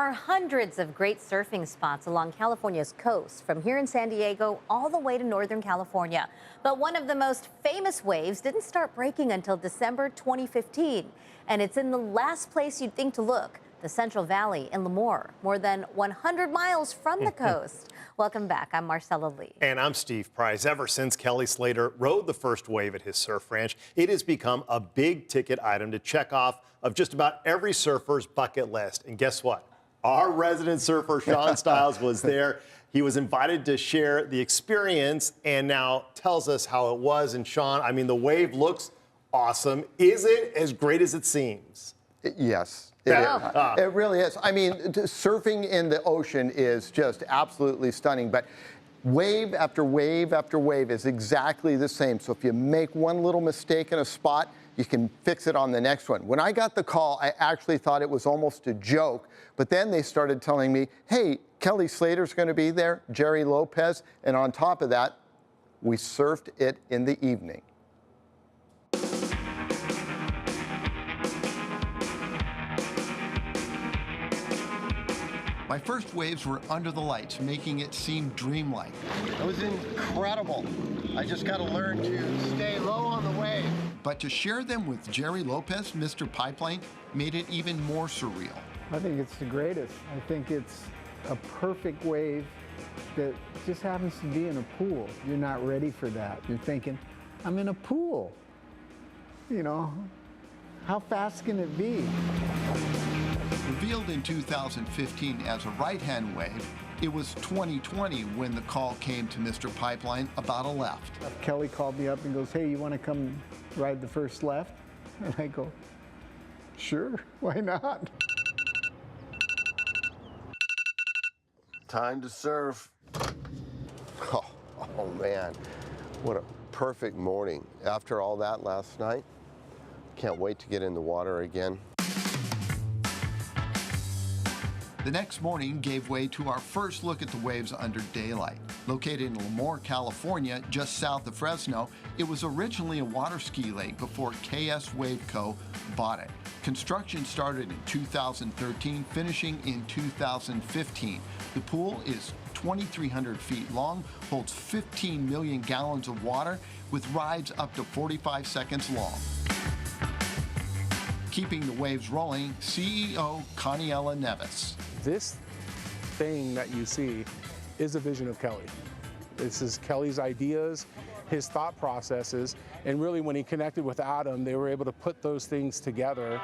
There are hundreds of great surfing spots along California's coast, from here in San Diego all the way to Northern California. But one of the most famous waves didn't start breaking until December 2015. And it's in the last place you'd think to look, the Central Valley in Lemoore, more than 100 miles from the coast. Welcome back. I'm Marcella Lee. And I'm Steve Price. Ever since Kelly Slater rode the first wave at his surf ranch, it has become a big ticket item to check off of just about every surfer's bucket list. And guess what? Our resident surfer, Sean Stiles, was there. He was invited to share the experience and now tells us how it was. And Sean, I mean, the wave looks awesome. Is it as great as it seems? Yes. It really is. I mean, surfing in the ocean is just absolutely stunning. But wave after wave after wave is exactly the same. So if you make one little mistake in a spot, you can fix it on the next one. When I got the call, I actually thought it was almost a joke. But then they started telling me, hey, Kelly Slater's going to be there, Jerry Lopez. And on top of that, we surfed it in the evening. My first waves were under the lights, making it seem dreamlike. It was incredible. I just got to learn to stay low on the wave. But to share them with Jerry Lopez, Mr. Pipeline, made it even more surreal. I think it's the greatest. I think it's a perfect wave that just happens to be in a pool. You're not ready for that. You're thinking, I'm in a pool. You know, how fast can it be? Revealed in 2015 as a right-hand wave, it was 2020 when the call came to Mr. Pipeline about a left. Kelly called me up and goes, hey, you want to come ride the first left? And I go, sure, why not? Time to surf. Oh man, what a perfect morning. After all that last night, can't wait to get in the water again. The next morning gave way to our first look at the waves under daylight. Located in Lemoore, California, just south of Fresno, it was originally a water ski lake before KS Wave Co. bought it. Construction started in 2013, finishing in 2015. The pool is 2,300 feet long, holds 15 million gallons of water, with rides up to 45 seconds long. Keeping the waves rolling, CEO Caniela Neves. This thing that you see is a vision of Kelly. This is Kelly's ideas, his thought processes, and really when he connected with Adam, they were able to put those things together.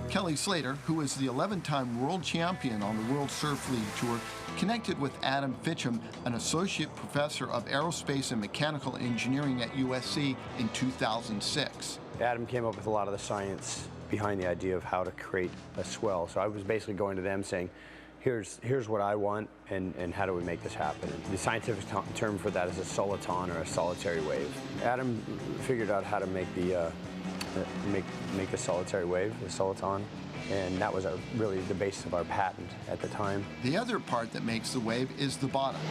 Kelly Slater, who is the 11-time world champion on the World Surf League Tour, connected with Adam Fitcham, an associate professor of aerospace and mechanical engineering at USC, in 2006. Adam came up with a lot of the science behind the idea of how to create a swell. So I was basically going to them saying, here's what I want, and how do we make this happen? And the scientific term for that is a soliton, or a solitary wave. Adam figured out how to make the make the solitary wave, the soliton, and that was really the basis of our patent at the time. The other part that makes the wave is the bottom.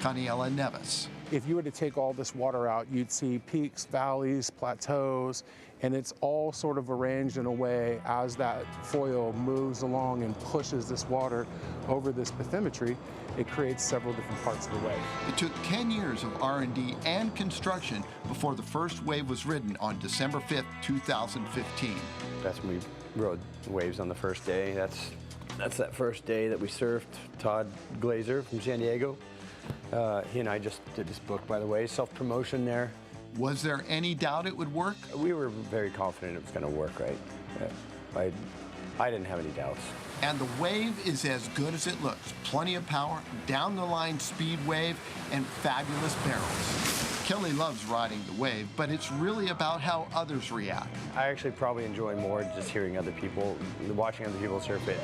Caniela Neves. If you were to take all this water out, you'd see peaks, valleys, plateaus, and it's all sort of arranged in a way as that foil moves along and pushes this water over this bathymetry, it creates several different parts of the wave. It took 10 years of R&D and construction before the first wave was ridden on December 5th, 2015. That's when we rode waves on the first day. That's that first day that we surfed. Todd Glazer from San Diego. He and I just did this book, by the way, self-promotion there. Was there any doubt it would work? We were very confident it was going to work, right? I didn't have any doubts. And the wave is as good as it looks. Plenty of power, down-the-line speed wave, and fabulous barrels. Kelly loves riding the wave, but it's really about how others react. I actually probably enjoy more just hearing other people, watching other people surf it,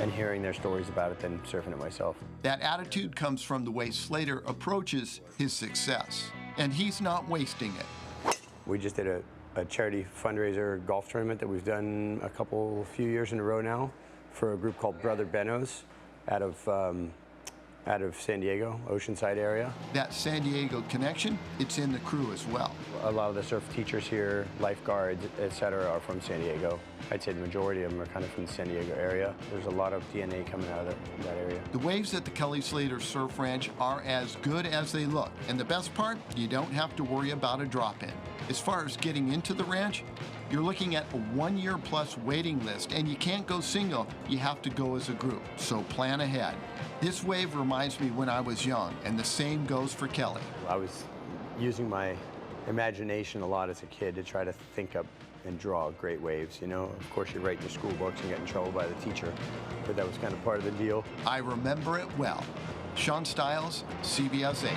and hearing their stories about it than surfing it myself. That attitude comes from the way Slater approaches his success, and he's not wasting it. We just did a charity fundraiser golf tournament that we've done few years in a row now for a group called Brother Benno's out of out of San Diego, Oceanside area. That San Diego connection, it's in the crew as well. A lot of the surf teachers here, lifeguards, etc., are from San Diego. I'd say the majority of them are kind of from the San Diego area. There's a lot of DNA coming out of that area. The waves at the Kelly Slater Surf Ranch are as good as they look. And the best part, you don't have to worry about a drop-in. As far as getting into the ranch, you're looking at a 1-year plus waiting list, and you can't go single, you have to go as a group, so plan ahead. This wave reminds me when I was young, and the same goes for Kelly. I was using my imagination a lot as a kid to try to think up and draw great waves, you know. Of course, you write your school books and get in trouble by the teacher, but that was kind of part of the deal. I remember it well. Sean Stiles, CBS 8.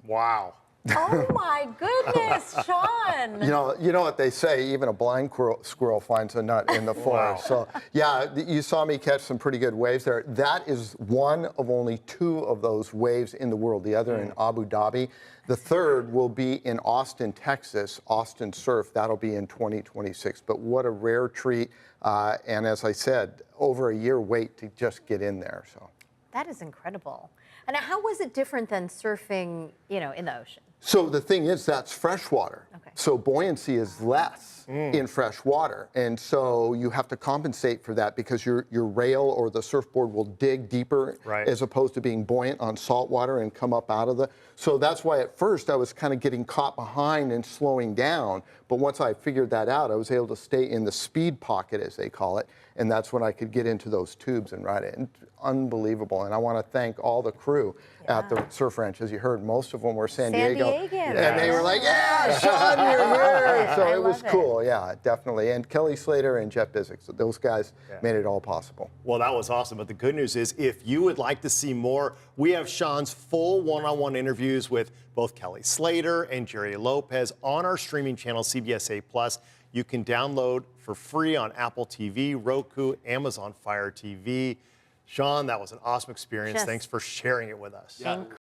Wow. Oh my goodness, Sean. You know what they say, even a blind squirrel finds a nut in the forest. So yeah, you saw me catch some pretty good waves there. That is one of only 2 of those waves in the world, the other in Abu Dhabi. The third will be in Austin, Texas, Austin Surf. That'll be in 2026. But what a rare treat. And as I said, over a year wait to just get in there. So That is incredible. And how was it different than surfing, in the ocean? So the thing is, that's freshwater. Okay. So buoyancy is less in fresh water. And so you have to compensate for that because your rail or the surfboard will dig deeper as opposed to being buoyant on salt water and come up out of the. So that's why at first I was kind of getting caught behind and slowing down. But once I figured that out, I was able to stay in the speed pocket, as they call it. And that's when I could get into those tubes and ride it. And unbelievable. And I want to thank all the crew at the Surf Ranch. As you heard, most of them were San Diego. And they were like, yeah, Sean, you're here. So it was cool. Yeah, definitely. And Kelly Slater and Jeff Bizek. So those guys made it all possible. Well, that was awesome. But the good news is, if you would like to see more, we have Sean's full one-on-one interviews with both Kelly Slater and Jerry Lopez on our streaming channel, CBS 8+. You can download for free on Apple TV, Roku, Amazon Fire TV. Sean, that was an awesome experience. Thanks for sharing it with us. Incredible.